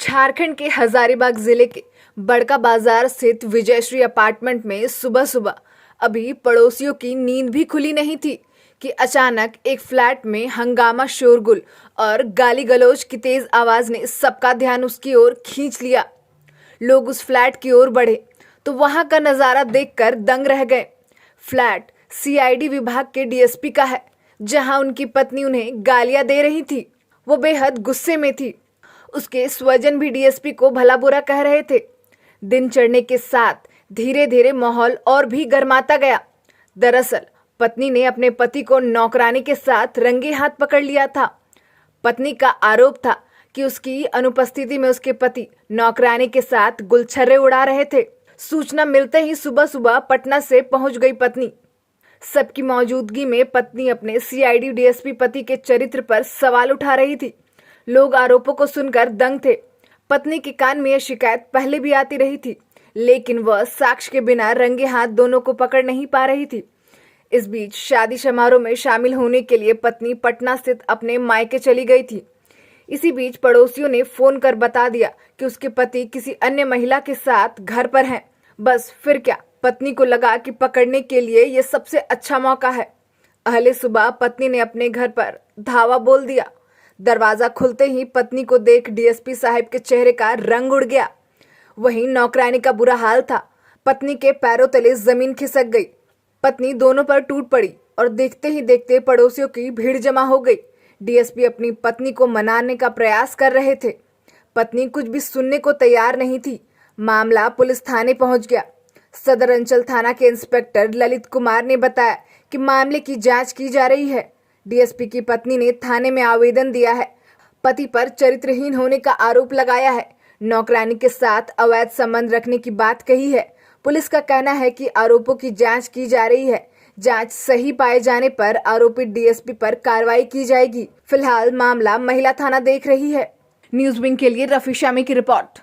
झारखंड के हजारीबाग जिले के बड़का बाजार स्थित विजयश्री अपार्टमेंट में सुबह सुबह अभी पड़ोसियों की नींद भी खुली नहीं थी कि अचानक एक फ्लैट में हंगामा, शोरगुल और गाली गलौज की तेज आवाज ने सबका ध्यान उसकी ओर खींच लिया। लोग उस फ्लैट की ओर बढ़े तो वहां का नजारा देखकर दंग रह गए। फ्लैट सीआईडी विभाग के डीएसपी का है, जहां उनकी पत्नी उन्हें गालियां दे रही थी। वो बेहद गुस्से में थी। उसके स्वजन भी डीएसपी को भला बुरा कह रहे थे। दिन चढ़ने के साथ धीरे धीरे माहौल और भी गर्माता गया। दरअसल पत्नी ने अपने पति को नौकरानी के साथ रंगे हाथ पकड़ लिया था। पत्नी का आरोप था कि उसकी अनुपस्थिति में उसके पति नौकरानी के साथ गुलछर्रे उड़ा रहे थे। सूचना मिलते ही सुबह सुबह पटना से पहुंच गई पत्नी। सबकी मौजूदगी में पत्नी अपने सीआईडी डीएसपी पति के चरित्र पर सवाल उठा रही थी। लोग आरोपों को सुनकर दंग थे। पत्नी के कान में यह शिकायत पहले भी आती रही थी, लेकिन वह साक्ष्य के बिना रंगे हाथ दोनों को पकड़ नहीं पा रही थी। इस बीच शादी समारोह में शामिल होने के लिए पत्नी पटना स्थित अपने मायके चली गई थी। इसी बीच पड़ोसियों ने फोन कर बता दिया कि उसके पति किसी अन्य महिला के साथ घर पर हैं। बस फिर क्या, पत्नी को लगा कि पकड़ने के लिए यह सबसे अच्छा मौका है। अहले सुबह पत्नी ने अपने घर पर धावा बोल दिया। दरवाजा खुलते ही पत्नी को देख डीएसपी साहब के चेहरे का रंग उड़ गया। वहीं नौकरानी का बुरा हाल था। पत्नी के पैरों तले जमीन खिसक गई। पत्नी दोनों पर टूट पड़ी और देखते ही देखते पड़ोसियों की भीड़ जमा हो गई। डीएसपी अपनी पत्नी को मनाने का प्रयास कर रहे थे। पत्नी कुछ भी सुनने को तैयार नहीं थी। मामला पुलिस थाने पहुंच गया। सदर अंचल थाना के इंस्पेक्टर ललित कुमार ने बताया कि मामले की जांच की जा रही है। डीएसपी की पत्नी ने थाने में आवेदन दिया है। पति पर चरित्रहीन होने का आरोप लगाया है। नौकरानी के साथ अवैध संबंध रखने की बात कही है। पुलिस का कहना है कि आरोपों की जांच की जा रही है। जांच सही पाए जाने पर आरोपित डीएसपी पर कार्रवाई की जाएगी। फिलहाल मामला महिला थाना देख रही है। न्यूज़ विंग के लिए रफी शामी की रिपोर्ट।